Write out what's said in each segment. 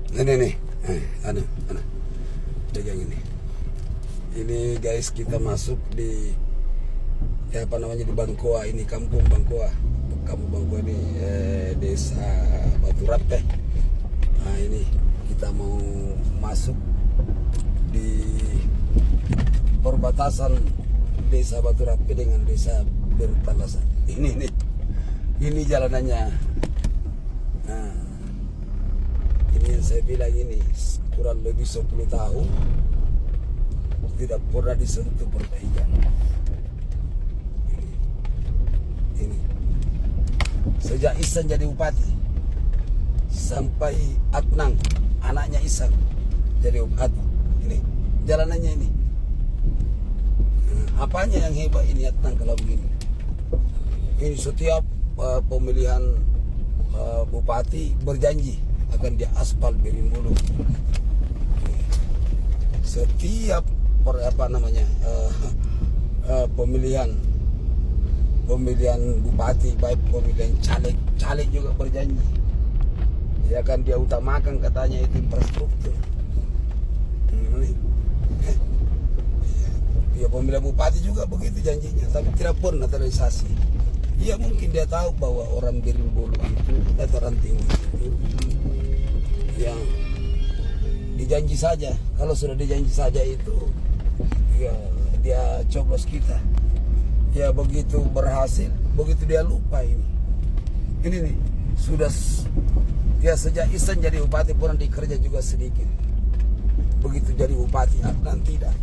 Ini nih, pegang ini. Ini guys, kita masuk di apa namanya, di Bangkoa. Ini kampung Bangkoa. Kampung Bangkoa ini desa Batu Rape. Nah ini kita mau masuk di perbatasan desa Batu Rape dengan desa Bertalasan. Ini jalanannya. Nah, ini yang saya bilang, ini kurang lebih 10 tahun tidak pernah disentuh perbaikan. Ini sejak Ihsan jadi bupati sampai Adnan anaknya Ihsan jadi bupati, ini jalanannya ini. Apanya yang hebat ini Adnan kalau begini? Ini setiap pemilihan bupati berjanji akan dia aspal Berimbulu. Setiap pemilihan bupati, baik pemilihan caleg juga berjanji dia akan dia utamakan, katanya itu infrastruktur. Ya pemilihan bupati juga begitu janjinya, tapi tidak pernah terrealisasi. Ya mungkin dia tahu bahwa orang Berimbulu itu dataran tinggi itu yang dijanji saja. Kalau sudah dijanji saja itu ya dia coblos kita. Ya begitu berhasil, begitu dia lupa ini. Ini nih sudah ya sejak Ihsan jadi bupati pernah dikerja juga sedikit. Begitu jadi bupati Adnan tidak.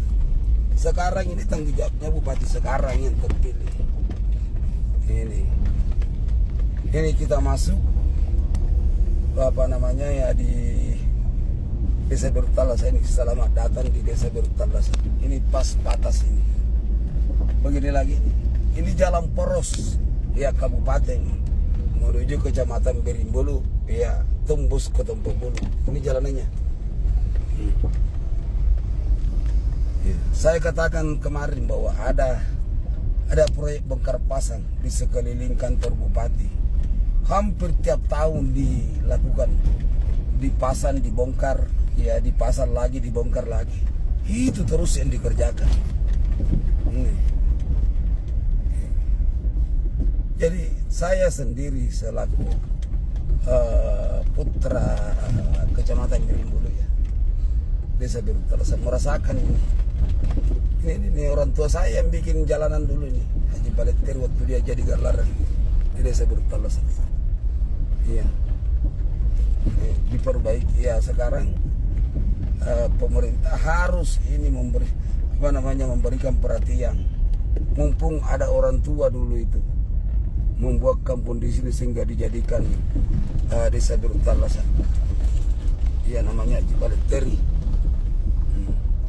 Sekarang ini tanggung jawabnya bupati sekarang yang terpilih. Ini kita masuk apa namanya ya di desa Bertalasan. Ini selamat datang di desa Bertalasan. Ini pas batas ini. Begini lagi, ini jalan poros ya kabupaten menuju kecamatan Berimbulu ya tembus ke Tempobulu. Ini jalanannya. Saya katakan kemarin bahwa ada proyek bongkar pasang di sekeliling kantor bupati. Hampir tiap tahun dilakukan, dipasang, dibongkar, ya dipasang lagi, dibongkar lagi. Itu terus yang dikerjakan. Jadi saya sendiri selaku putra kecamatan Berimbulu ya, desa Bertalasan, merasakan ini. Ini orang tua saya yang bikin jalanan dulu ini, Haji Baleter waktu dia jadi garlaran di desa Bertalasan. Iya, diperbaiki ya sekarang. Pemerintah harus ini memberikan perhatian. Mumpung ada orang tua dulu itu membuat kampung di sini sehingga dijadikan desa Bertalasan. Iya, namanya Haji Baleter.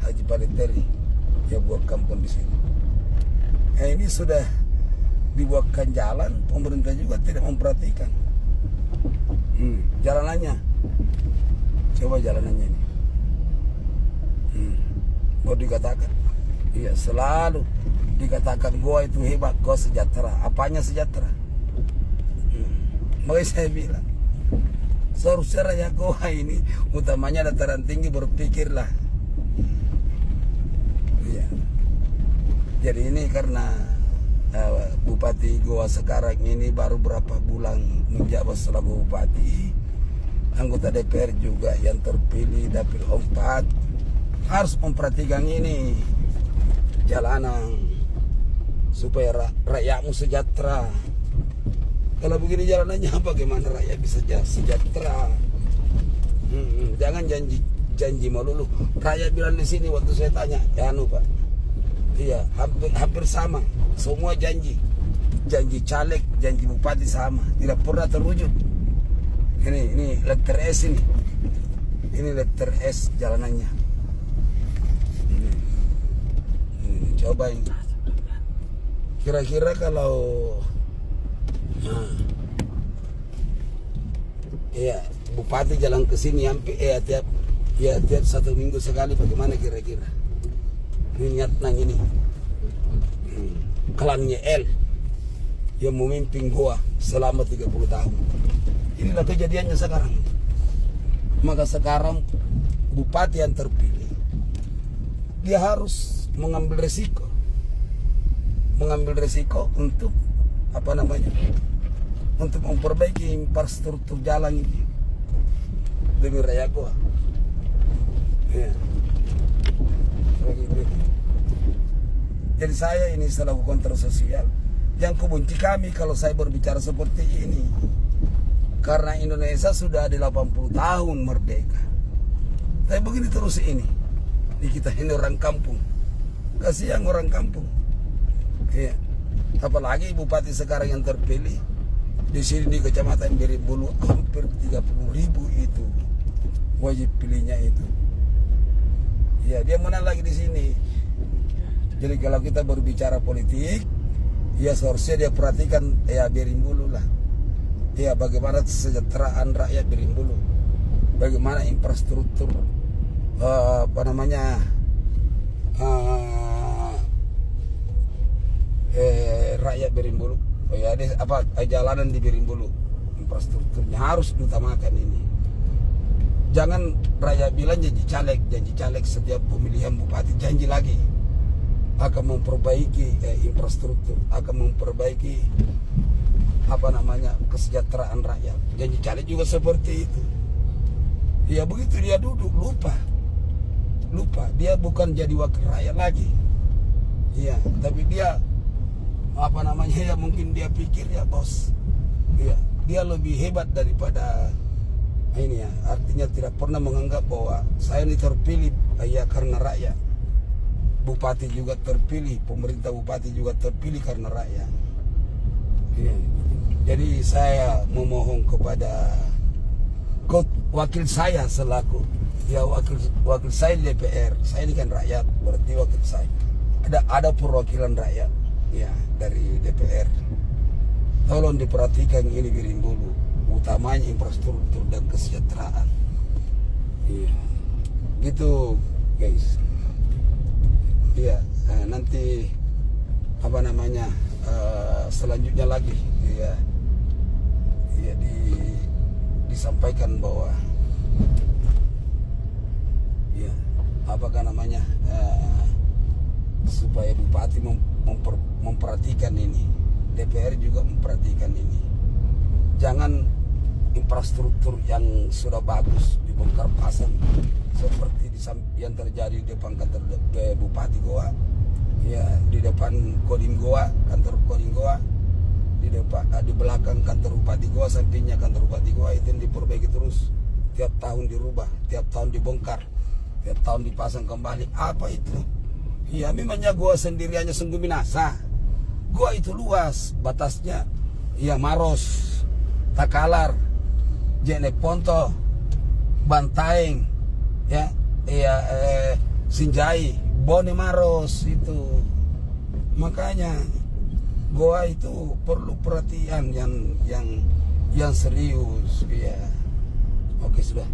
Haji Baleter ya buat kampung di sini. Ini sudah dibuatkan jalan, pemerintah juga tidak memperhatikan. Jalanannya, coba jalanannya ini. Mau dikatakan, iya selalu dikatakan gua itu hebat, gua sejahtera. Apanya sejahtera? Makanya saya bilang, seharusnya rakyat gua ini, utamanya dataran tinggi, berpikirlah. Jadi ini karena Bupati Goa sekarang ini baru berapa bulan menjabat selaku bupati, anggota DPR juga yang terpilih dapil 4 harus memperhatikan ini jalanan supaya rakyatmu sejahtera. Kalau begini jalanannya bagaimana rakyat bisa sejahtera? Jangan janji melulu. Rakyat bilang di sini waktu saya tanya, ya Pak. Iya, hampir sama. Semua janji caleg, janji bupati sama, tidak pernah terwujud. Ini letter S ini. Ini letter S jalanannya. Ini coba ini. Kira-kira kalau iya, bupati jalan ke sini hampir tiap 1 minggu sekali, bagaimana kira-kira? Ini niat nang ini. Klannya L yang memimpin Goa selama 30 tahun. Inilah kejadiannya sekarang. Maka sekarang bupati yang terpilih dia harus mengambil resiko untuk apa namanya, untuk memperbaiki infrastruktur jalan ini demi rakyat Goa. Ya. Jadi saya ini selaku kontroversial, yang kebenci kami kalau saya berbicara seperti ini, karena Indonesia sudah ada 80 tahun merdeka. Tapi begini terus ini kita ini orang kampung, kasihan orang kampung. Ya. Apalagi bupati sekarang yang terpilih di sini di Kecamatan Berimbulu hampir 30.000 itu wajib pilihnya itu. Ya, dia menang lagi di sini. Jadi kalau kita berbicara politik, ya seharusnya dia perhatikan ya Berimbulu lah. Ya bagaimana kesejahteraan rakyat Berimbulu, bagaimana infrastruktur apa namanya rakyat Berimbulu. Oh ya, ada apa jalanan di Berimbulu, infrastrukturnya harus diutamakan ini. Jangan rakyat bilang janji caleg setiap pemilihan bupati, janji lagi akan memperbaiki infrastruktur, akan memperbaiki apa namanya kesejahteraan rakyat. Janji caleg juga seperti itu. Ya begitu dia duduk lupa dia bukan jadi wakil rakyat lagi. Ya, tapi dia apa namanya ya mungkin dia pikir ya bos, ya dia lebih hebat daripada ini ya. Artinya tidak pernah menganggap bahwa saya ini terpilih ya karena rakyat. Bupati juga terpilih, pemerintah bupati juga terpilih karena rakyat. Ya. Jadi saya memohon kepada wakil saya selaku ya wakil saya di DPR. Saya ini kan rakyat, berarti wakil saya. Ada perwakilan rakyat ya dari DPR. Tolong diperhatikan ini Berimbulu, utamanya infrastruktur dan kesejahteraan. Iya. Gitu guys. Iya, nanti apa namanya selanjutnya lagi ya disampaikan bahwa ya apakah namanya supaya bupati memperhatikan ini, DPR juga memperhatikan ini. Jangan infrastruktur yang sudah bagus dibongkar pasang seperti yang terjadi di depan kantor Bupati Goa, ya di depan Kodim Goa, kantor Kodim Goa, di belakang kantor Bupati Goa, sampingnya kantor Bupati Goa itu diperbaiki terus, tiap tahun dirubah, tiap tahun dibongkar, tiap tahun dipasang kembali. Apa itu? Ya memangnya Goa sendiriannya sungguh binasa. Goa itu luas, batasnya ya Maros, Takalar, Jeneponto, Bantaeng, ya Sinjai, Bone Maros itu. Makanya Goa itu perlu perhatian yang serius ya. Oke sudah.